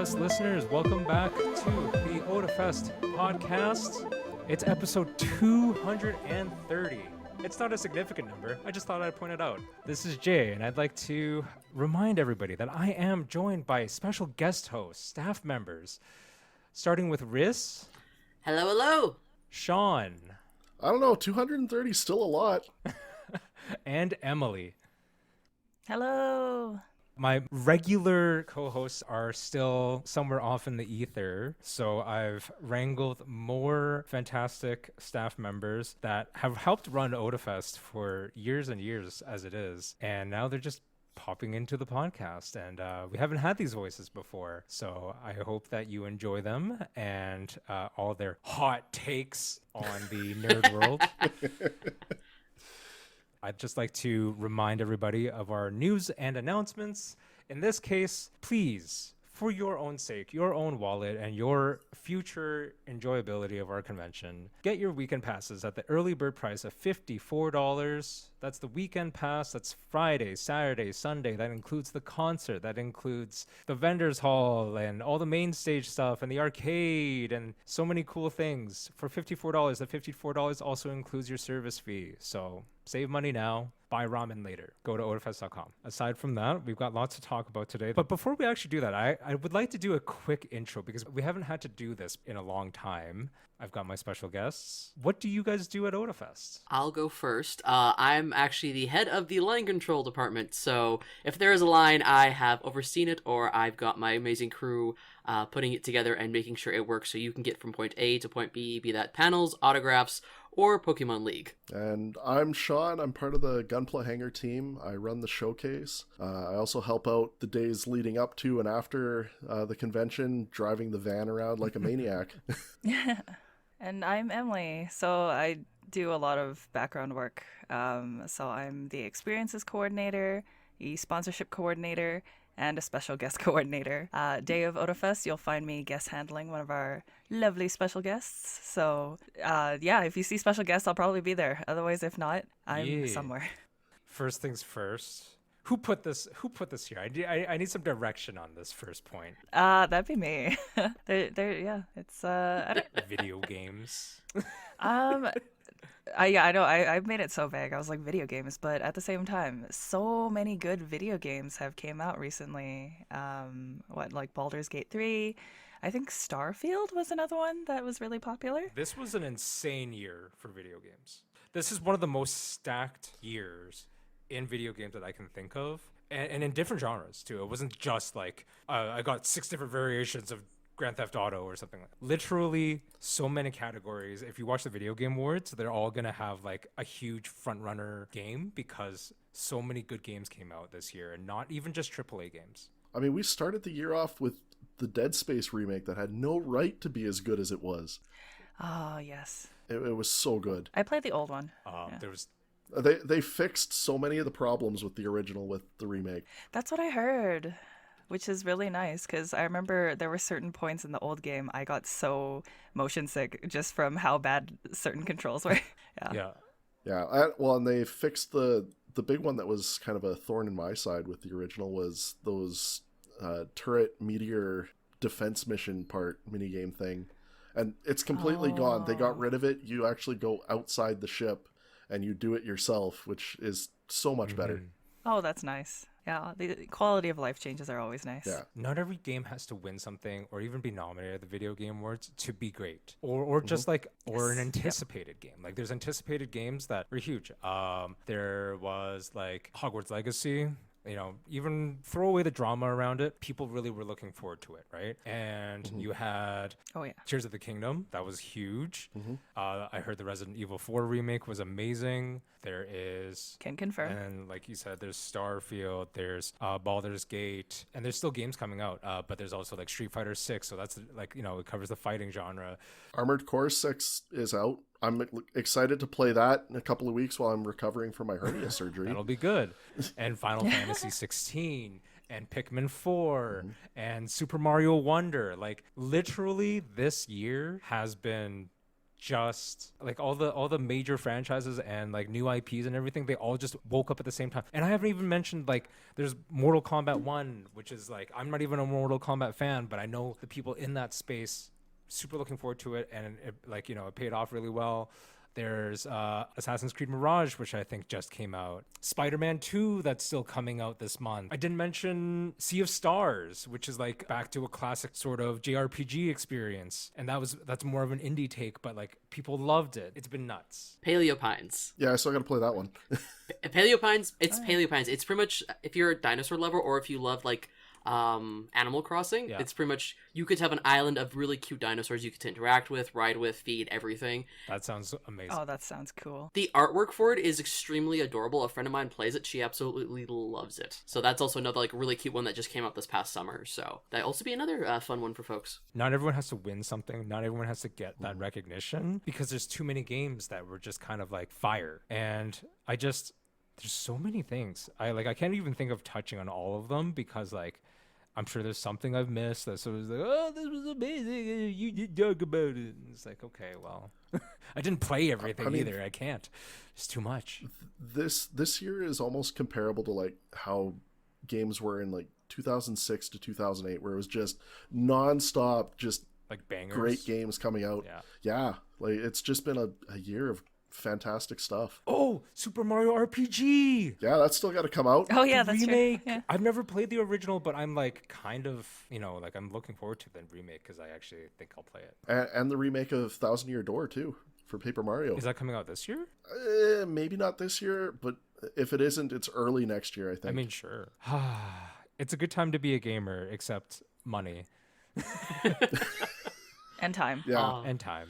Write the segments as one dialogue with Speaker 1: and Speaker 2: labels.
Speaker 1: Otafest listeners, welcome back to the Otafest podcast. It's episode 230. It's not a significant number. I just thought I'd point it out. This is Jay, and I'd like to remind everybody that I am joined by special guest hosts, staff members, starting with Ris.
Speaker 2: Hello, hello.
Speaker 1: Shaun.
Speaker 3: I don't know, 230 is still a lot.
Speaker 1: And Emily.
Speaker 4: Hello.
Speaker 1: My regular co-hosts are still somewhere off in the ether, so I've wrangled more fantastic staff members that have helped run Otafest for years and years as it is, and now they're just popping into the podcast, and we haven't had these voices before, so I hope that you enjoy them and all their hot takes on the nerd world. I'd just like to remind everybody of our news and announcements. In this case, please, for your own sake, your own wallet, and your future enjoyability of our convention, get your weekend passes at the early bird price of $54. That's the weekend pass. That's Friday, Saturday, Sunday. That includes the concert. That includes the vendors hall and all the main stage stuff and the arcade and so many cool things for $54. That $54 also includes your service fee. So save money now, buy ramen later. Go to otafest.com. Aside from that, we've got lots to talk about today. But before we actually do that, I would like to do a quick intro because we haven't had to do this in a long time. I've got my special guests. What do you guys do at Otafest?
Speaker 2: I'll go first. I'm actually the head of the line control department, so if there is a line, I have overseen it, or I've got my amazing crew putting it together and making sure it works so you can get from point A to point B, be that panels, autographs, or Pokemon League.
Speaker 3: And I'm Shaun. I'm part of the Gunpla Hangar team. I run the showcase. I also help out the days leading up to and after the convention, driving the van around like a maniac.
Speaker 4: Yeah. And I'm Emily. So I do a lot of background work. So I'm the experiences coordinator, the sponsorship coordinator, and a special guest coordinator. Day of Otafest, you'll find me guest handling one of our lovely special guests. So yeah, if you see special guests, I'll probably be there. Otherwise, if not, I'm somewhere.
Speaker 1: First things first. Who put this here? I need some direction on this first point.
Speaker 4: That'd be me. Yeah, it's I don't...
Speaker 1: Video games.
Speaker 4: I know. I've made it so vague. I was like video games, but at the same time, so many good video games have came out recently. Like Baldur's Gate 3. I think Starfield was another one that was really popular.
Speaker 1: This was an insane year for video games. This is one of the most stacked years in video games that I can think of, and in different genres too. It wasn't just like I got 6 different variations of Grand Theft Auto or something like that. Literally so many categories. If you watch the video game awards, they're all gonna have like a huge front runner game because so many good games came out this year, and not even just AAA games.
Speaker 3: I mean, we started the year off with the Dead Space remake that had no right to be as good as it was.
Speaker 4: Oh yes,
Speaker 3: It was so good.
Speaker 4: I played the old one.
Speaker 1: There was
Speaker 3: They fixed so many of the problems with the original with the remake.
Speaker 4: That's what I heard, which is really nice because I remember there were certain points in the old game I got so motion sick just from how bad certain controls were.
Speaker 1: Yeah.
Speaker 3: And they fixed the big one that was kind of a thorn in my side with the original was those turret meteor defense mission part minigame thing. And it's completely gone. They got rid of it. You actually go outside the ship and you do it yourself, which is so much better.
Speaker 4: Oh, that's nice. Yeah, the quality of life changes are always nice.
Speaker 3: Yeah.
Speaker 1: Not every game has to win something or even be nominated at the Video Game Awards to be great. Or just like, or an anticipated game. Like there's anticipated games that were huge. There was like Hogwarts Legacy. You know, even throw away the drama around it, people really were looking forward to it, right? And you had Tears of the Kingdom. That was huge. I heard the Resident Evil 4 remake was amazing. There is...
Speaker 4: Can confirm.
Speaker 1: And like you said, there's Starfield, there's Baldur's Gate, and there's still games coming out. But there's also like Street Fighter 6, so that's like, you know, it covers the fighting genre.
Speaker 3: Armored Core 6 is out. I'm excited to play that in a couple of weeks while I'm recovering from my hernia surgery.
Speaker 1: That'll be good. And Final Fantasy 16 and Pikmin 4 and Super Mario Wonder. Like literally this year has been just like all the major franchises and like new IPs and everything, they all just woke up at the same time. And I haven't even mentioned like there's Mortal Kombat 1, which is like, I'm not even a Mortal Kombat fan, but I know the people in that space super looking forward to it, and it, like, you know, it paid off really well. There's Assassin's Creed Mirage, which I think just came out. Spider-Man 2, that's still coming out this month. I didn't mention Sea of Stars, which is like back to a classic sort of JRPG experience. And that's more of an indie take, but like people loved it. It's been nuts.
Speaker 2: Paleo Pines.
Speaker 3: Yeah, I still got to play that one.
Speaker 2: Paleo Pines, it's Paleo Pines. It's pretty much, if you're a dinosaur lover or if you love like Animal Crossing,
Speaker 1: Yeah.
Speaker 2: it's pretty much, you could have an island of really cute dinosaurs you could interact with, ride with, feed, everything.
Speaker 1: That sounds amazing.
Speaker 4: Oh, that sounds cool.
Speaker 2: The artwork for it is extremely adorable. A friend of mine plays it. She absolutely loves it. So that's also another like really cute one that just came out this past summer. So that also be another fun one for folks.
Speaker 1: Not everyone has to win something. Not everyone has to get that recognition, because there's too many games that were just kind of like fire. And there's so many things. I can't even think of touching on all of them, because like I'm sure there's something I've missed that sort of like, oh, this was amazing, you did talk about it. And it's like, okay, well, I didn't play everything either. I can't. It's too much.
Speaker 3: This year is almost comparable to like how games were in like 2006 to 2008, where it was just nonstop, just
Speaker 1: Like bangers.
Speaker 3: great games coming out. Yeah, like it's just been a year of fantastic stuff.
Speaker 1: Oh, Super Mario RPG.
Speaker 3: Yeah, that's still got to come out.
Speaker 4: Oh yeah,
Speaker 1: The
Speaker 4: that's
Speaker 1: remake.
Speaker 4: true. Yeah.
Speaker 1: I've never played the original, but I'm like kind of, you know, like I'm looking forward to the remake because I actually think I'll play it.
Speaker 3: And the remake of Thousand Year Door too for Paper Mario.
Speaker 1: Is that coming out this year?
Speaker 3: Maybe not this year, but if it isn't, it's early next year, I think.
Speaker 1: I mean, sure. It's a good time to be a gamer, except money
Speaker 4: And time.
Speaker 3: yeah.
Speaker 1: and time.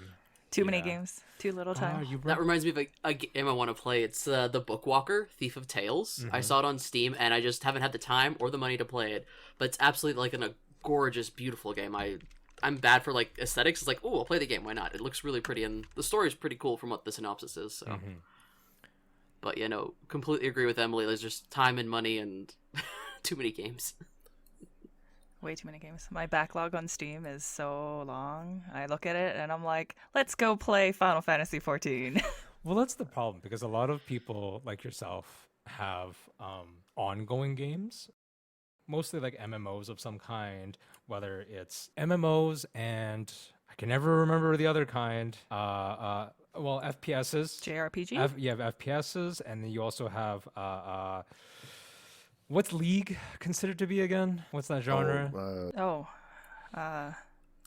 Speaker 4: Too many
Speaker 1: Yeah.
Speaker 4: games. Too little time.
Speaker 2: That reminds me of a game I want to play. It's the Bookwalker, Thief of Tales. I saw it on Steam, and I just haven't had the time or the money to play it. But it's absolutely like a gorgeous, beautiful game. I'm bad for like aesthetics. It's like, oh, I'll play the game. Why not? It looks really pretty, and the story is pretty cool from what the synopsis is. So, but you know, completely agree with Emily. There's just time and money and too many games.
Speaker 4: Way too many games. My backlog on Steam is so long. I look at it and I'm like, let's go play Final Fantasy 14.
Speaker 1: Well, that's the problem, because a lot of people like yourself have ongoing games, mostly like MMOs of some kind, whether it's MMOs and I can never remember the other kind. Well, FPSs.
Speaker 4: JRPG?
Speaker 1: You have FPSs, and then you also have what's League considered to be again? What's that genre?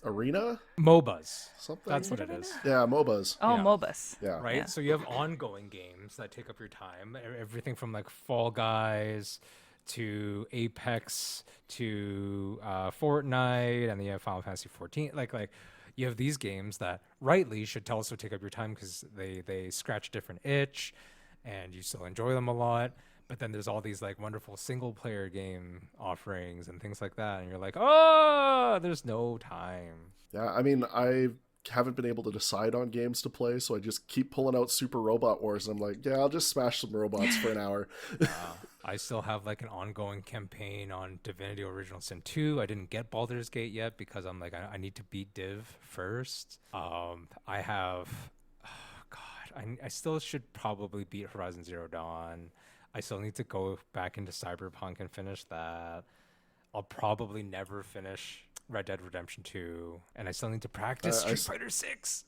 Speaker 3: Arena?
Speaker 1: MOBAs.
Speaker 3: Something?
Speaker 1: That's what it is.
Speaker 3: Yeah, MOBAs.
Speaker 4: Oh,
Speaker 1: Yeah.
Speaker 4: MOBAs.
Speaker 3: Yeah.
Speaker 1: Right?
Speaker 4: Yeah.
Speaker 1: So you have ongoing games that take up your time. Everything from like Fall Guys to Apex to Fortnite, and then you have Final Fantasy 14. Like you have these games that rightly should also take up your time because they scratch a different itch and you still enjoy them a lot. But then there's all these like wonderful single player game offerings and things like that. And you're like, oh, there's no time.
Speaker 3: Yeah, I mean, I haven't been able to decide on games to play, so I just keep pulling out Super Robot Wars, and I'm like, yeah, I'll just smash some robots for an hour.
Speaker 1: I still have like an ongoing campaign on Divinity Original Sin 2. I didn't get Baldur's Gate yet because I'm like, I need to beat Div first. I have, I still should probably beat Horizon Zero Dawn. I still need to go back into Cyberpunk and finish that. I'll probably never finish Red Dead Redemption 2. And I still need to practice Street Fighter 6.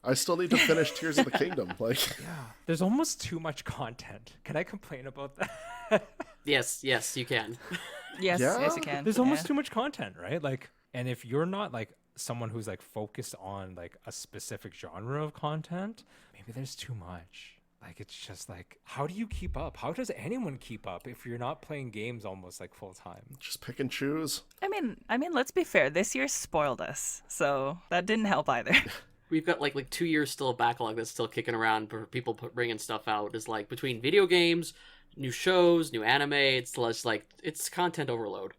Speaker 3: I still need to finish Tears of the Kingdom. Like,
Speaker 1: Yeah. There's almost too much content. Can I complain about that?
Speaker 2: Yes, you can.
Speaker 4: Yes,
Speaker 3: Yeah?
Speaker 4: yes, you can.
Speaker 1: There's almost
Speaker 4: Yeah.
Speaker 1: too much content, right? Like, and if you're not like someone who's like focused on like a specific genre of content, maybe there's too much. Like, it's just like, how do you keep up? How does anyone keep up if you're not playing games almost like full time?
Speaker 3: just pick and choose.
Speaker 4: I mean, let's be fair. This year spoiled us, so that didn't help either.
Speaker 2: We've got like 2 years still of backlog that's still kicking around for people bringing stuff out. Is like between video games, new shows, new anime. It's less like it's content overload.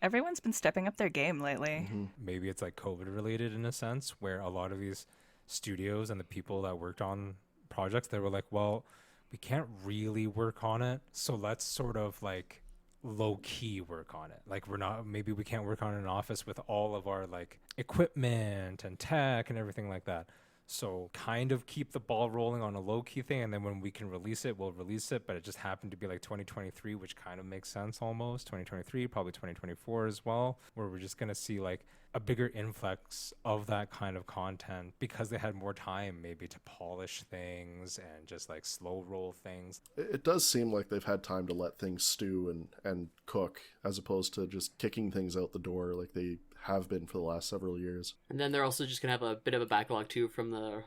Speaker 4: Everyone's been stepping up their game lately.
Speaker 1: Maybe it's like COVID related in a sense, where a lot of these studios and the people that worked on projects, they were like, well, we can't really work on it, so let's sort of like low key work on it. Like maybe we can't work on an office with all of our like equipment and tech and everything like that. So kind of keep the ball rolling on a low key thing, and then when we can release it, we'll release it. But it just happened to be like 2023, which kind of makes sense almost. 2023, probably 2024 as well, where we're just gonna see like a bigger influx of that kind of content because they had more time maybe to polish things and just like slow roll things.
Speaker 3: It does seem like they've had time to let things stew and cook, as opposed to just kicking things out the door like they have been for the last several years.
Speaker 2: And then they're also just gonna have a bit of a backlog too from the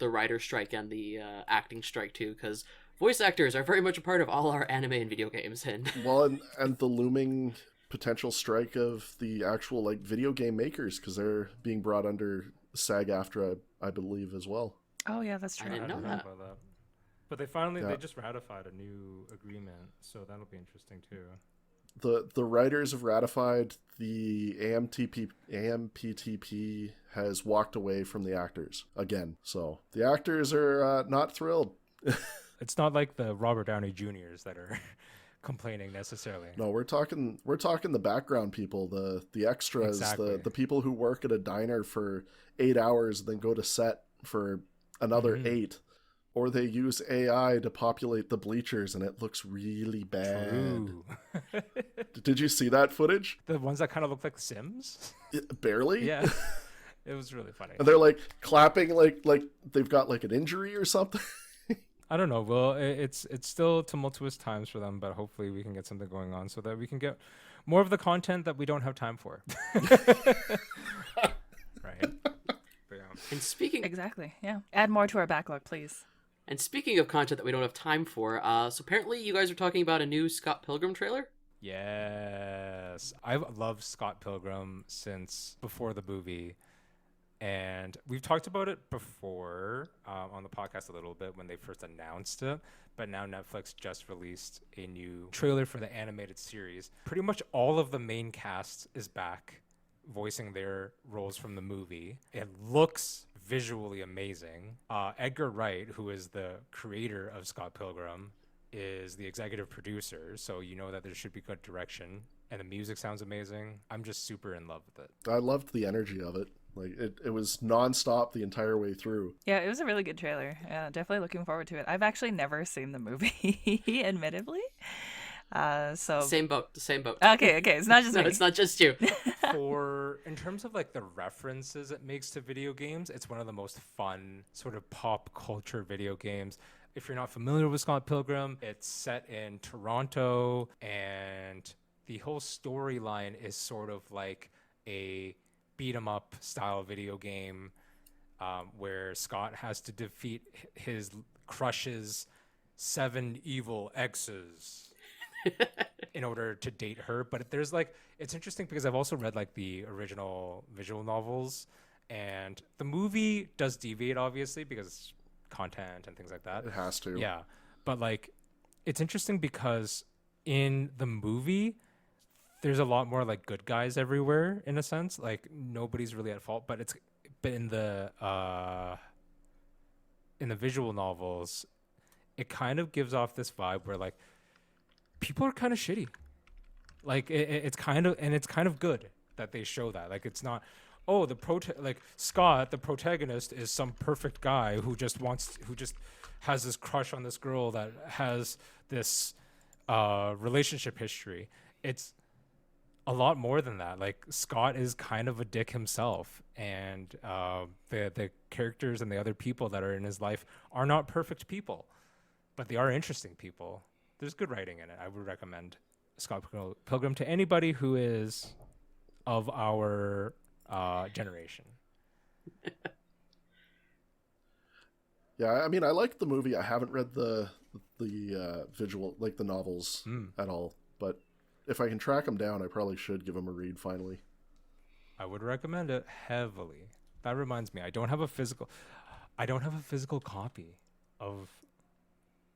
Speaker 2: writer strike and the acting strike too, because voice actors are very much a part of all our anime and video games. And
Speaker 3: Well, and the looming potential strike of the actual like video game makers, because they're being brought under SAG-AFTRA, I believe, as well.
Speaker 4: Oh yeah, that's
Speaker 2: I
Speaker 4: true.
Speaker 2: didn't know
Speaker 1: forgot
Speaker 2: that.
Speaker 1: about that. But they finally
Speaker 3: Yeah.
Speaker 1: they just ratified a new agreement, so that'll be interesting too.
Speaker 3: The writers have ratified. The AMPTP has walked away from the actors again. So the actors are not thrilled.
Speaker 1: It's not like the Robert Downey Juniors that are complaining necessarily.
Speaker 3: No, we're talking the background people, the extras,
Speaker 1: Exactly.
Speaker 3: the people who work at a diner for 8 hours and then go to set for another 8. Or they use AI to populate the bleachers and it looks really bad.
Speaker 1: True.
Speaker 3: Did you see that footage?
Speaker 1: The ones that kind of look like Sims?
Speaker 3: Barely?
Speaker 1: Yeah. It was really funny.
Speaker 3: And they're like clapping like they've got like an injury or something.
Speaker 1: I don't know. Well, it's still tumultuous times for them, but hopefully we can get something going on so that we can get more of the content that we don't have time for. Right. But yeah.
Speaker 2: And speaking
Speaker 4: Exactly. Yeah. Add more to our backlog, please.
Speaker 2: and speaking of content that we don't have time for, so apparently you guys are talking about a new Scott Pilgrim trailer.
Speaker 1: Yes. I've loved Scott Pilgrim since before the movie. And we've talked about it before on the podcast a little bit when they first announced it. But now Netflix just released a new trailer for the animated series. Pretty much all of the main cast is back, voicing their roles from the movie. It looks visually amazing. Edgar Wright, who is the creator of Scott Pilgrim, is the executive producer, so you know that there should be good direction. And the music sounds amazing. I'm just super in love with it.
Speaker 3: I loved the energy of it. Like it was nonstop the entire way through.
Speaker 4: Yeah, it was a really good trailer. Yeah, definitely looking forward to it. I've actually never seen the movie, admittedly. So
Speaker 2: Same boat.
Speaker 4: okay, it's not just
Speaker 2: No,
Speaker 4: me.
Speaker 2: it's not just you.
Speaker 1: In terms of like the references it makes to video games, it's one of the most fun sort of pop culture video games. If you're not familiar with Scott Pilgrim, it's set in Toronto, and the whole storyline is sort of like a beat 'em up style video game where Scott has to defeat his crush's 7 evil exes in order to date her. But there's like, it's interesting because I've also read like the original visual novels, and the movie does deviate obviously because content and things like that.
Speaker 3: It has to.
Speaker 1: Yeah. But like, it's interesting because in the movie, there's a lot more like good guys everywhere in a sense. Like nobody's really at fault, but in the visual novels, it kind of gives off this vibe where like people are kind of shitty. Like it's kind of good that they show that. Like it's not, oh, like Scott, the protagonist, is some perfect guy who just has this crush on this girl that has this relationship history. It's a lot more than that. Like Scott is kind of a dick himself, and the characters and the other people that are in his life are not perfect people, but they are interesting people. There's good writing in it. I would recommend Scott Pilgrim to anybody who is of our generation.
Speaker 3: Yeah, I mean, I liked the movie. I haven't read the visual, like the novels at all. But if I can track them down, I probably should give them a read finally.
Speaker 1: I would recommend it heavily. That reminds me, I don't have a physical copy of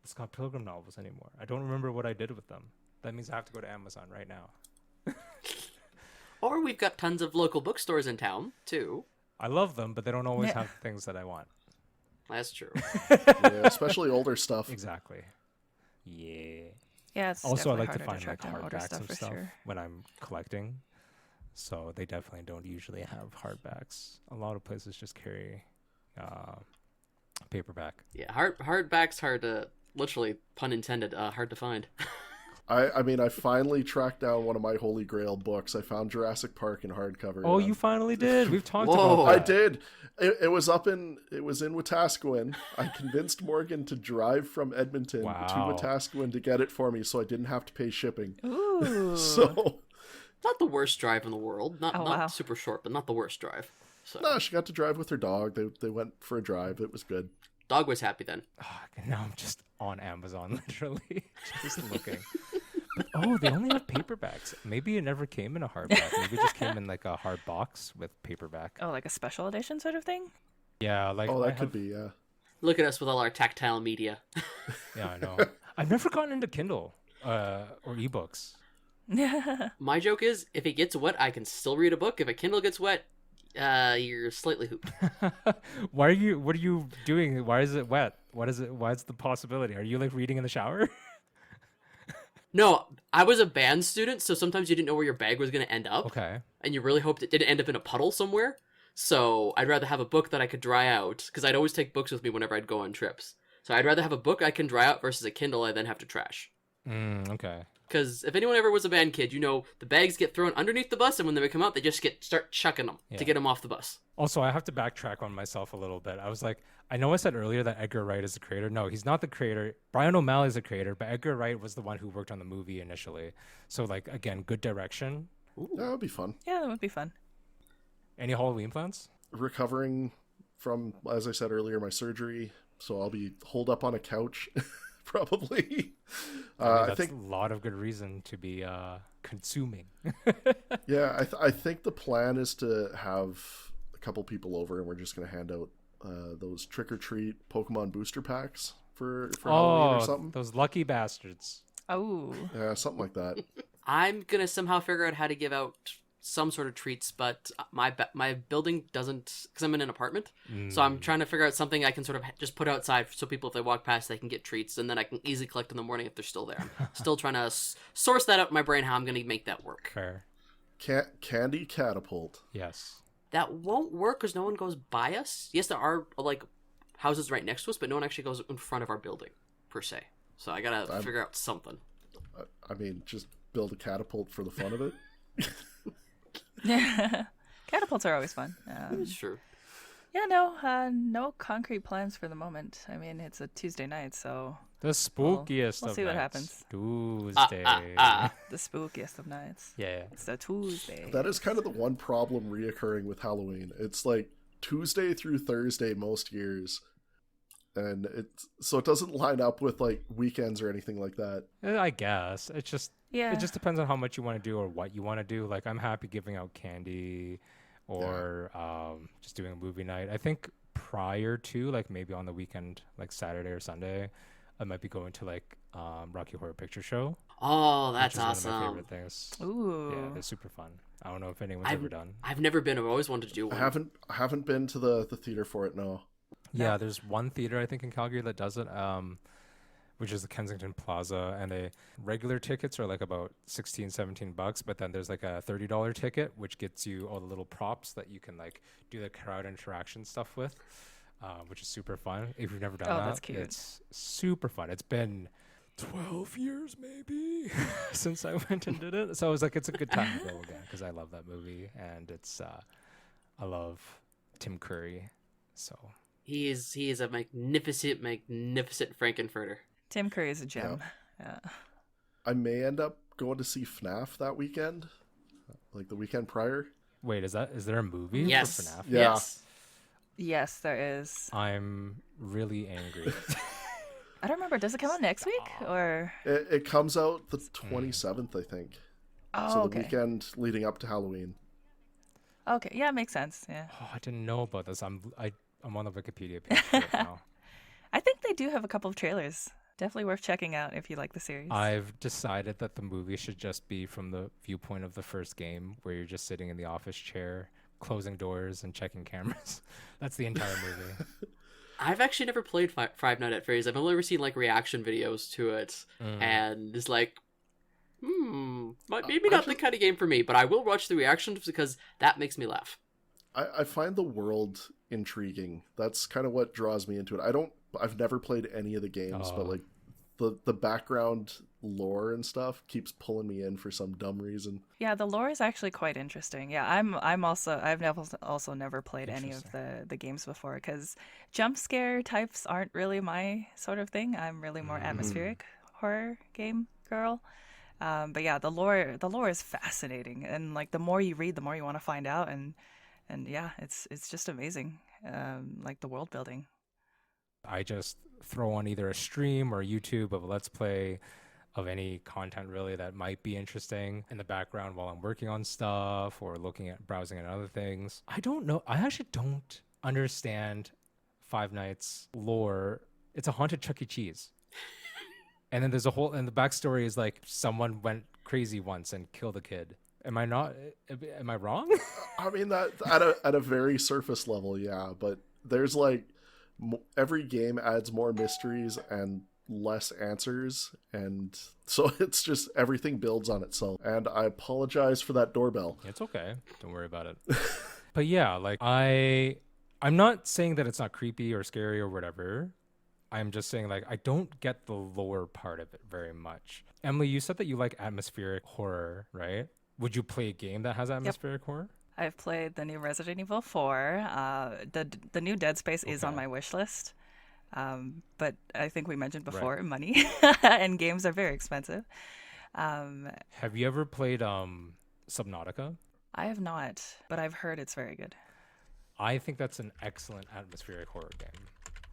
Speaker 1: the Scott Pilgrim novels anymore. I don't remember what I did with them. That means I have to go to Amazon right now.
Speaker 2: Or we've got tons of local bookstores in town too.
Speaker 1: I love them, but they don't always
Speaker 4: Yeah.
Speaker 1: have things that I want.
Speaker 2: That's true.
Speaker 3: Yeah, especially older stuff.
Speaker 1: Exactly. Yeah.
Speaker 4: Yeah, it's
Speaker 1: Also, I
Speaker 4: definitely
Speaker 1: like to
Speaker 4: harder
Speaker 1: find
Speaker 4: track
Speaker 1: like
Speaker 4: down older
Speaker 1: hardbacks
Speaker 4: stuff
Speaker 1: of
Speaker 4: for
Speaker 1: stuff
Speaker 4: sure.
Speaker 1: when I'm collecting. So they definitely don't usually have hardbacks. A lot of places just carry paperback.
Speaker 2: Yeah, hardback's hard to, literally, pun intended, hard to find.
Speaker 3: I mean, I finally tracked down one of my holy grail books. I found Jurassic Park in hardcover.
Speaker 1: Oh,
Speaker 3: and
Speaker 1: you finally did. We've talked
Speaker 2: Whoa.
Speaker 1: about
Speaker 3: I
Speaker 1: that.
Speaker 3: did. It was in Wetaskiwin. I convinced Morgan to drive from Edmonton
Speaker 1: Wow.
Speaker 3: to Wetaskiwin to get it for me, so I didn't have to pay shipping.
Speaker 4: Ooh.
Speaker 3: So
Speaker 2: Not the worst drive in the world. Not
Speaker 4: Oh,
Speaker 2: not
Speaker 4: wow.
Speaker 2: super short, but not the worst drive. So
Speaker 3: no, she got to drive with her dog. They went for a drive. It was good.
Speaker 2: dog was happy then.
Speaker 1: Ah, now I'm just on Amazon, literally, just looking. But they only have paperbacks. Maybe it never came in a hardback. Maybe it just came in like a hard box with paperback.
Speaker 4: Oh, like a special edition sort of thing?
Speaker 1: Yeah, like
Speaker 3: Oh,
Speaker 1: I
Speaker 3: that could
Speaker 1: have-
Speaker 3: be, yeah.
Speaker 2: Look at us with all our tactile media.
Speaker 1: Yeah, I know. I've never gotten into Kindle or ebooks.
Speaker 2: My joke is, if it gets wet, I can still read a book. If a Kindle gets wet, you're slightly hooped.
Speaker 1: What are you doing? Why is it wet? What is it? What's the possibility? Are you like reading in the shower?
Speaker 2: No, I was a band student, so sometimes you didn't know where your bag was going to end up.
Speaker 1: Okay.
Speaker 2: And you really hoped it didn't end up in a puddle somewhere. So I'd rather have a book that I could dry out, because I'd always take books with me whenever I'd go on trips. So I'd rather have a book I can dry out versus a Kindle I then have to trash.
Speaker 1: Okay.
Speaker 2: Because if anyone ever was a band kid, you know the bags get thrown underneath the bus, and when they come out, they just start chucking them
Speaker 1: Yeah.
Speaker 2: to get them off the bus.
Speaker 1: Also, I have to backtrack on myself a little bit. I was like, I know I said earlier that Edgar Wright is the creator. No, he's not the creator. Brian O'Malley is the creator, but Edgar Wright was the one who worked on the movie initially. So, like, again, good direction.
Speaker 3: That would be fun.
Speaker 4: Yeah, that would be fun.
Speaker 1: Any Halloween plans?
Speaker 3: Recovering from, as I said earlier, my surgery, so I'll be holed up on a couch, probably.
Speaker 1: I mean,
Speaker 3: I
Speaker 1: that's
Speaker 3: think,
Speaker 1: a lot of good reason to be consuming.
Speaker 3: yeah, I think the plan is to have a couple people over, and we're just gonna hand out those trick or treat Pokemon booster packs for Halloween or something.
Speaker 1: Those lucky bastards.
Speaker 4: Oh.
Speaker 3: Yeah, something like that.
Speaker 2: I'm gonna somehow figure out how to give out some sort of treats, but my building doesn't, because I'm in an apartment. So I'm trying to figure out something I can sort of just put outside, so people, if they walk past, they can get treats, and then I can easily collect in the morning if they're still there. I'm still trying to source that out in my brain, how I'm gonna make that work.
Speaker 1: Fair.
Speaker 3: Candy catapult.
Speaker 1: Yes.
Speaker 2: That won't work because no one goes by us. Yes, there are like houses right next to us, but no one actually goes in front of our building per se. So I gotta figure out something.
Speaker 3: I mean, just build a catapult for the fun of it.
Speaker 4: Catapults are always fun.
Speaker 2: It's true.
Speaker 4: Yeah, no concrete plans for the moment. I mean, it's a Tuesday night, so
Speaker 1: The spookiest
Speaker 4: we'll
Speaker 1: of
Speaker 4: see what
Speaker 1: nights.
Speaker 4: happens.
Speaker 1: Tuesday.
Speaker 4: the spookiest of nights.
Speaker 1: Yeah.
Speaker 4: It's a Tuesday.
Speaker 3: That is kind of the one problem reoccurring with Halloween. It's like Tuesday through Thursday most years. And it doesn't line up with like weekends or anything like that.
Speaker 1: I guess. It just depends on how much you want to do or what you want to do. Like, I'm happy giving out candy or just doing a movie night. I think prior to, like, maybe on the weekend, like Saturday or Sunday, I might be going to like Rocky Horror Picture Show.
Speaker 2: Oh,
Speaker 1: Which
Speaker 2: that's
Speaker 1: is one of
Speaker 2: awesome.
Speaker 1: my favorite things.
Speaker 4: Ooh.
Speaker 1: Yeah, it's super fun. I don't know if anyone's ever done.
Speaker 2: I've never been. I've always wanted to do
Speaker 3: I
Speaker 2: one.
Speaker 3: haven't been to the theater for it, no.
Speaker 1: Yeah, there's one theater I think in Calgary that does it, which is the Kensington Plaza, and the regular tickets are like about $16-17, but then there's like a $30 ticket which gets you all the little props that you can like do the crowd interaction stuff with, which is super fun. If you've never done that,
Speaker 4: that's cute.
Speaker 1: it's super fun. It's been 12 years maybe since I went and did it, so I was like, it's a good time to go again because I love that movie, and it's I love Tim Curry, so.
Speaker 2: He is a magnificent Frankenfurter.
Speaker 4: Tim Curry is a gem. Yeah.
Speaker 3: I may end up going to see FNAF that weekend, like the weekend prior.
Speaker 1: Wait, is there a movie
Speaker 2: Yes.
Speaker 1: for FNAF?
Speaker 3: Yeah.
Speaker 2: Yes.
Speaker 4: Yes, there is.
Speaker 1: I'm really angry.
Speaker 4: I don't remember. Does it come out next week or?
Speaker 3: It comes out the 27th, I think.
Speaker 4: Oh,
Speaker 3: So the
Speaker 4: okay.
Speaker 3: weekend leading up to Halloween.
Speaker 4: Okay, yeah, makes sense. Yeah.
Speaker 1: Oh, I didn't know about this. I'm on the Wikipedia page right now.
Speaker 4: I think they do have a couple of trailers. Definitely worth checking out if you like the series.
Speaker 1: I've decided that the movie should just be from the viewpoint of the first game, where you're just sitting in the office chair, closing doors and checking cameras. That's the entire movie.
Speaker 2: I've actually never played Five Nights at Freddy's. I've only ever seen like reaction videos to it, and it's like, maybe not the kind of game for me. But I will watch the reactions because that makes me laugh.
Speaker 3: I find the world intriguing. That's kind of what draws me into it. I've never played any of the games, but like the background lore and stuff keeps pulling me in for some dumb reason.
Speaker 4: Yeah, the lore is actually quite interesting. Yeah, I've never played any of the games before because jump scare types aren't really my sort of thing. I'm really more atmospheric horror game girl. But yeah, the lore is fascinating, and like the more you read, the more you want to find out, and yeah, it's just amazing. Like the world building.
Speaker 1: I just throw on either a stream or YouTube of a Let's Play of any content really that might be interesting in the background while I'm working on stuff or browsing at other things. I don't know. I actually don't understand Five Nights lore. It's a haunted Chuck E. Cheese. And then and the backstory is like someone went crazy once and killed a kid. Am I wrong?
Speaker 3: I mean, that at a very surface level, yeah, but there's like every game adds more mysteries and less answers, and so it's just everything builds on itself. And I apologize for that doorbell.
Speaker 1: It's okay, don't worry about it. But yeah, like I'm not saying that it's not creepy or scary or whatever. I'm just saying like I don't get the lore part of it very much. Emily, you said that you like atmospheric horror, right? Would you play a game that has atmospheric horror?
Speaker 4: I've played the new Resident Evil 4. The new Dead Space is on my wish list. But I think we mentioned before, money and games are very expensive.
Speaker 1: Have you ever played Subnautica?
Speaker 4: I have not, but I've heard it's very good.
Speaker 1: I think that's an excellent atmospheric horror game.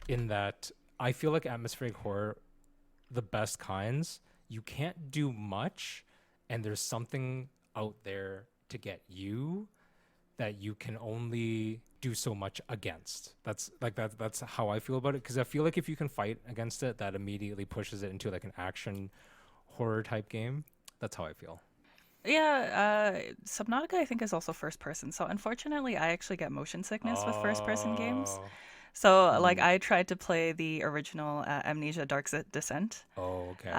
Speaker 1: In that, I feel like atmospheric horror, the best kinds, you can't do much, and there's something out there to get you that you can only do so much against. That's how I feel about it, because I feel like if you can fight against it, that immediately pushes it into like an action horror type game. That's how I feel.
Speaker 4: Yeah, Subnautica I think is also first person. So unfortunately, I actually get motion sickness with first person games. So like I tried to play the original Amnesia Dark Descent.
Speaker 1: Oh, okay.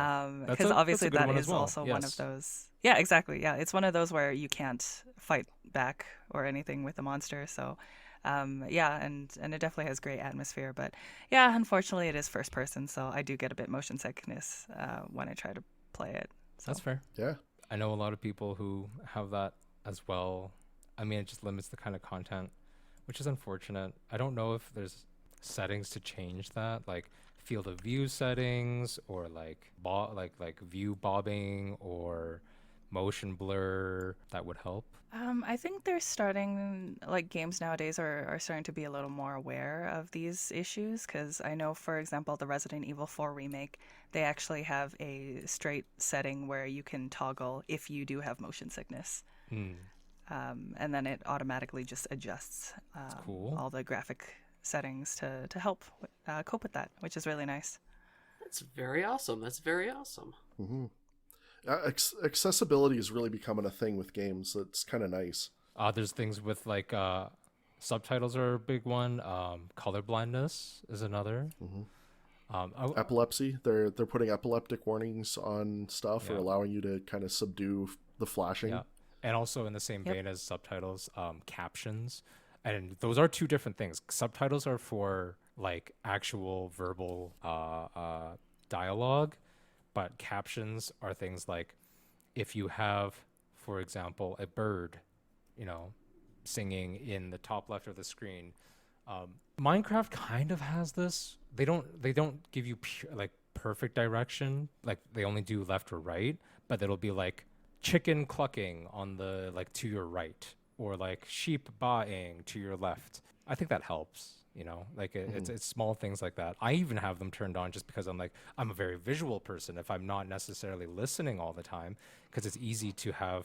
Speaker 4: Because obviously that is
Speaker 1: well.
Speaker 4: also one of those. Yeah, exactly. Yeah, it's one of those where you can't fight back or anything with a monster. So, yeah, and it definitely has great atmosphere. But yeah, unfortunately, it is first person, so I do get a bit motion sickness when I try to play it. So.
Speaker 1: That's fair.
Speaker 3: Yeah.
Speaker 1: I know a lot of people who have that as well. I mean, it just limits the kind of content, which is unfortunate. I don't know if there's settings to change that, like field of view settings or like view bobbing or motion blur that would help.
Speaker 4: I think they're starting, like games nowadays are starting to be a little more aware of these issues, because I know, for example, the Resident Evil 4 remake, they actually have a straight setting where you can toggle if you do have motion sickness. And then it automatically just adjusts all the graphic settings to help cope with that, which is really nice.
Speaker 2: That's very awesome.
Speaker 3: Mm-hmm. Accessibility is really becoming a thing with games. That's kind of nice.
Speaker 1: There's things with like subtitles are a big one. Color blindness is another.
Speaker 3: Epilepsy. They're putting epileptic warnings on stuff or allowing you to kind of subdue the flashing.
Speaker 1: Yeah. And also in the same vein as subtitles, captions. And those are two different things. Subtitles are for like actual verbal dialogue, but captions are things like if you have, for example, a bird, singing in the top left of the screen. Minecraft kind of has this. They don't give you perfect direction. Like they only do left or right, but it'll be like chicken clucking on the to your right, or like sheep baaing to your left. I think that helps. It's small things like that. I even have them turned on just because I'm a very visual person. If I'm not necessarily listening all the time, because it's easy to have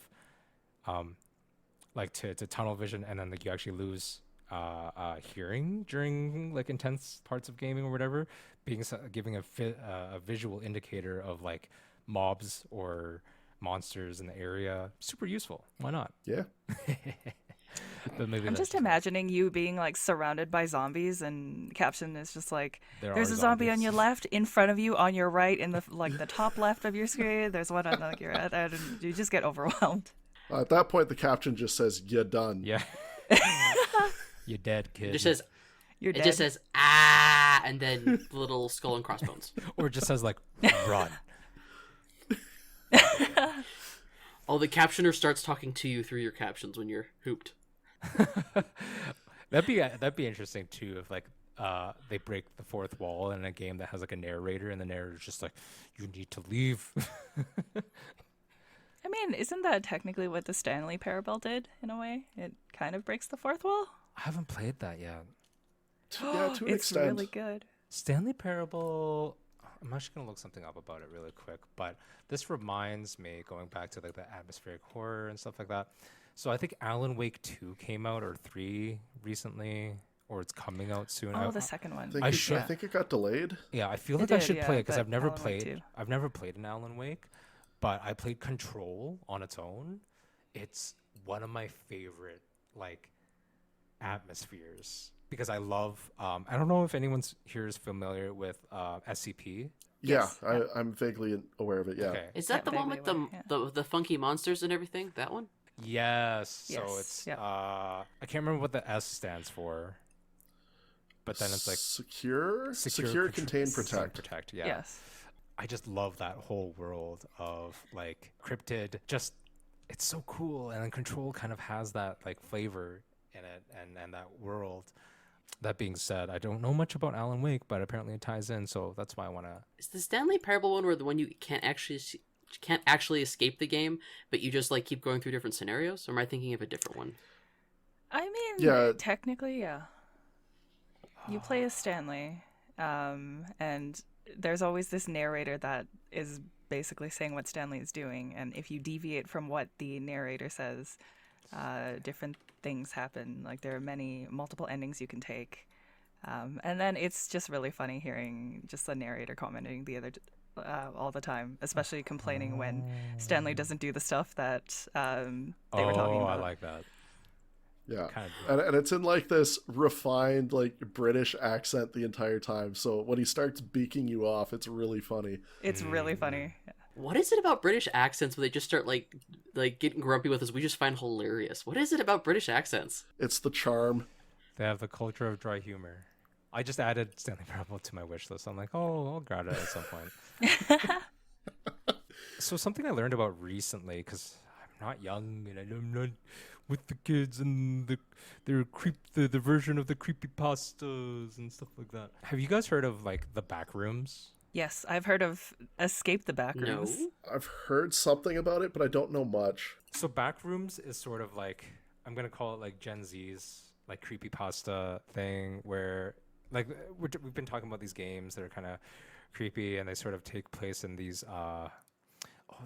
Speaker 1: to tunnel vision, and then you actually lose hearing during intense parts of gaming or whatever. Giving a visual indicator of mobs or monsters in the area, super useful. Why not?
Speaker 3: Yeah.
Speaker 1: But maybe
Speaker 4: I'm
Speaker 1: that's
Speaker 4: just imagining you being like surrounded by zombies, and caption is just like,
Speaker 1: There
Speaker 4: "There's
Speaker 1: are
Speaker 4: a zombie on
Speaker 1: zombies.
Speaker 4: your left, in front of you, on your right, in the like the top left of your screen. There's one on like your right." And you just get overwhelmed.
Speaker 3: At that point, the caption just says, "You done."
Speaker 1: Yeah. You're dead, kid.
Speaker 2: It just says,
Speaker 4: You're
Speaker 2: it
Speaker 4: dead.
Speaker 2: just says, ah, and then little skull and crossbones.
Speaker 1: Or it just says like run.
Speaker 2: Oh, the captioner starts talking to you through your captions when you're hooped.
Speaker 1: That'd be interesting too if like they break the fourth wall in a game that has like a narrator and the narrator's just like, you need to leave.
Speaker 4: I mean, isn't that technically what the Stanley Parable did in a way? It kind of breaks the fourth wall.
Speaker 1: I haven't played that yet.
Speaker 3: Yeah, to an
Speaker 4: It's
Speaker 3: extent.
Speaker 4: really good.
Speaker 1: Stanley Parable. I'm actually gonna look something up about it really quick, but this reminds me, going back to like the atmospheric horror and stuff like that. So I think Alan Wake 2 came out, or 3 recently, or it's coming out soon.
Speaker 4: Oh, the second one.
Speaker 3: I
Speaker 1: should-
Speaker 3: think it got delayed.
Speaker 1: Yeah, I feel
Speaker 4: It
Speaker 1: like I
Speaker 4: did,
Speaker 1: should
Speaker 4: yeah,
Speaker 1: play it because
Speaker 4: but
Speaker 1: I've never
Speaker 4: Alan Wake
Speaker 1: played.
Speaker 4: 2.
Speaker 1: I've never played an Alan Wake, but I played Control on its own. It's one of my favorite like atmospheres because I love. I don't know if anyone here is familiar with SCP.
Speaker 3: Yeah,
Speaker 4: Yes.
Speaker 3: I'm vaguely aware of it. Yeah.
Speaker 1: Okay.
Speaker 2: Is that
Speaker 4: Yeah,
Speaker 2: the one with
Speaker 4: vaguely aware,
Speaker 2: the funky monsters and everything? That one?
Speaker 1: Yes. So
Speaker 4: Yes,
Speaker 1: it's
Speaker 4: yep.
Speaker 1: I can't remember what the S stands for, but then it's like
Speaker 3: secure, contain, protect.
Speaker 1: protect. Yeah.
Speaker 4: Yes.
Speaker 1: I just love that whole world of like cryptid. Just it's so cool, and then Control kind of has that like flavor in it, and that world. That being said, I don't know much about Alan Wake, but apparently it ties in, so that's why I want to.
Speaker 2: Is the Stanley Parable one where the one you can't actually escape the game, but you just like keep going through different scenarios? Or am I thinking of a different one?
Speaker 4: I mean,
Speaker 3: Yeah.
Speaker 4: technically, yeah. You play as Stanley, and there's always this narrator that is basically saying what Stanley is doing, and if you deviate from what the narrator says, different things happen. Like there are multiple endings you can take, and then it's just really funny hearing just the narrator commenting all the time, especially complaining when Stanley doesn't do the stuff that they were talking about.
Speaker 1: I like that.
Speaker 3: Yeah.
Speaker 1: Kind of.
Speaker 3: And it's in like this refined like British accent the entire time. So when he starts beaking you off, it's really funny.
Speaker 4: It's really funny.
Speaker 2: What is it about British accents where they just start like getting grumpy with us? We just find hilarious. What is it about British accents?
Speaker 3: It's the charm.
Speaker 1: They have the culture of dry humor. I just added Stanley Parable to my wish list. I'm like, oh, I'll grab it at some point. So something I learned about recently, because I'm not young and I'm not with the kids and the version of the creepy pastas and stuff like that. Have you guys heard of like the back rooms?
Speaker 4: Yes, I've heard of Escape the
Speaker 2: No.
Speaker 4: Backrooms.
Speaker 3: I've heard something about it, but I don't know much.
Speaker 1: So Backrooms is sort of like, I'm gonna call it like Gen Z's like creepypasta thing, where like we've been talking about these games that are kind of creepy and they sort of take place in these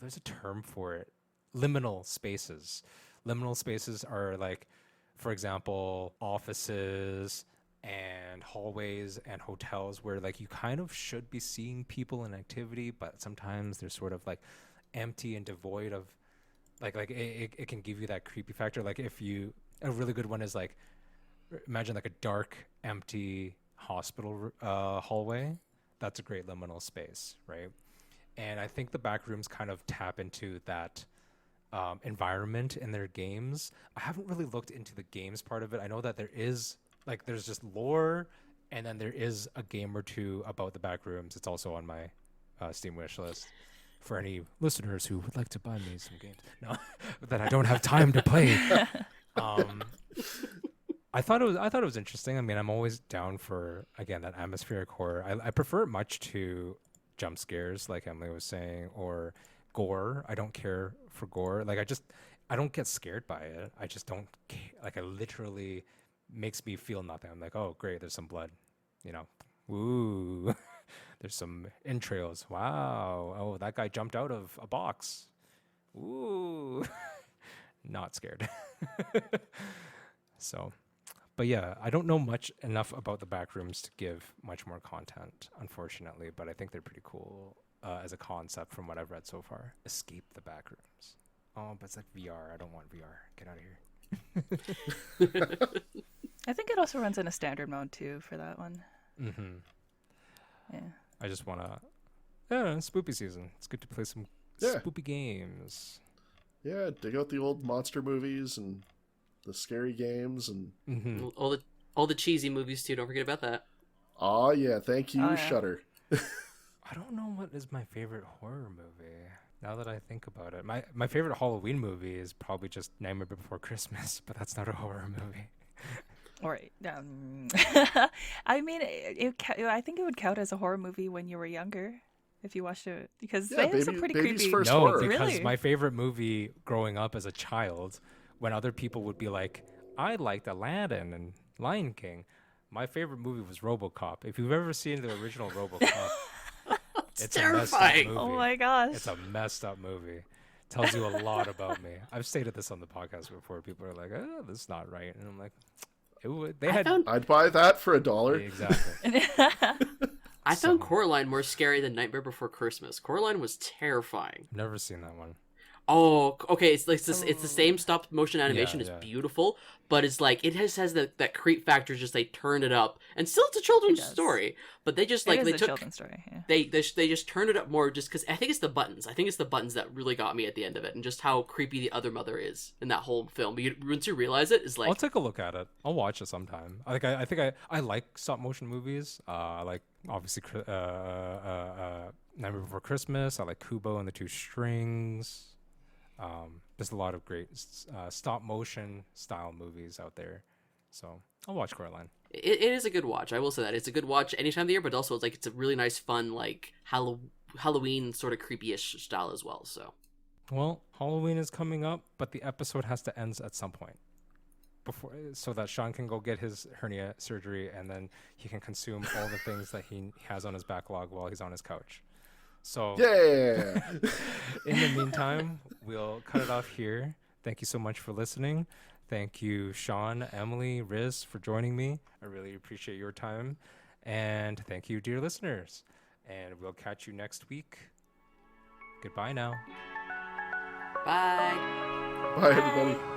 Speaker 1: there's a term for it, liminal spaces. Liminal spaces are like, for example, offices and hallways and hotels where like you kind of should be seeing people and activity, but sometimes they're sort of like empty and devoid of like it can give you that creepy factor. Like if you, a really good one is like, imagine like a dark empty hospital hallway. That's a great liminal space, right? And I think the back rooms kind of tap into that environment in their games. I haven't really looked into the games part of it. I know that there is like, there's just lore, and then there is a game or two about the back rooms. It's also on my Steam wish list for any listeners who would like to buy me some games. No, that I don't have time to play. I thought it was interesting. I mean, I'm always down for, again, that atmospheric horror. I prefer it much to jump scares, like Emily was saying, or gore. I don't care for gore. Like I don't get scared by it. I just don't care. Like I literally makes me feel nothing. I'm like, oh great, there's some blood, ooh, there's some entrails. Wow. Oh, that guy jumped out of a box. Ooh, not scared. So, but yeah, I don't know much enough about the back rooms to give much more content, unfortunately, but I think they're pretty cool as a concept from what I've read so far. Escape the back rooms. Oh, but it's like VR. I don't want VR. Get out of here.
Speaker 4: I think it also runs in a standard mode too for that one.
Speaker 1: Mm-hmm.
Speaker 4: Yeah.
Speaker 1: I just want to. Yeah, spoopy season. It's good to play some
Speaker 3: Yeah.
Speaker 1: spoopy games.
Speaker 3: Yeah, dig out the old monster movies and the scary games and
Speaker 1: Mm-hmm.
Speaker 2: All the cheesy movies too. Don't forget about that.
Speaker 3: oh yeah, thank you,
Speaker 4: Oh, yeah.
Speaker 3: Shudder.
Speaker 1: I don't know what is my favorite horror movie. Now that I think about it, my favorite Halloween movie is probably just Nightmare Before Christmas, but that's not a horror movie.
Speaker 4: Or I mean, I think it would count as a horror movie when you were younger, if you watched it, because
Speaker 3: Yeah,
Speaker 4: they have some pretty
Speaker 3: baby's
Speaker 4: creepy.
Speaker 3: first
Speaker 1: No,
Speaker 3: horror.
Speaker 1: because
Speaker 4: Really?
Speaker 1: my favorite movie growing up as a child, when other people would be like, I liked Aladdin and Lion King, my favorite movie was RoboCop. If you've ever seen the original RoboCop, it's a messed up
Speaker 2: terrifying.
Speaker 1: movie.
Speaker 4: Oh my gosh!
Speaker 1: It's a messed up movie. Tells you a lot about me. I've stated this on the podcast before. People are like, "Oh, this is not right," and I'm like, "They had
Speaker 3: I'd buy that for $1.
Speaker 1: exactly."
Speaker 2: I found Coraline more scary than Nightmare Before Christmas. Coraline was terrifying.
Speaker 1: Never seen that one.
Speaker 2: Oh, okay. It's like this. It's the same stop motion animation.
Speaker 1: Yeah,
Speaker 2: It's
Speaker 1: yeah.
Speaker 2: beautiful, but it's like it has that creep factor. Just they turned it up, and still it's a children's
Speaker 4: does.
Speaker 2: story. But they just
Speaker 4: It
Speaker 2: like
Speaker 4: is
Speaker 2: they
Speaker 4: a
Speaker 2: took
Speaker 4: children's story. Yeah.
Speaker 2: they just turned it up more. Just because I think it's the buttons. I think it's the buttons that really got me at the end of it, and just how creepy the other mother is in that whole film. But once you realize it, it's like
Speaker 1: I'll take a look at it. I'll watch it sometime. I think I like stop motion movies. I like obviously Nightmare Before Christmas. I like Kubo and the Two Strings. There's a lot of great stop motion style movies out there, so I'll watch Coraline.
Speaker 2: it is a good watch. I will say that it's a good watch any time of the year, but also it's like it's a really nice, fun like Halloween sort of creepy-ish style as well. So
Speaker 1: Well, Halloween is coming up, but the episode has to end at some point so that Sean can go get his hernia surgery, and then he can consume all the things that he has on his backlog while he's on his couch. So
Speaker 3: Yeah.
Speaker 1: in the meantime, we'll cut it off here. Thank you so much for listening. Thank you, Sean, Emily, Riz, for joining me. I really appreciate your time. And thank you, dear listeners. And we'll catch you next week. Goodbye now.
Speaker 2: bye.
Speaker 3: Bye, everybody.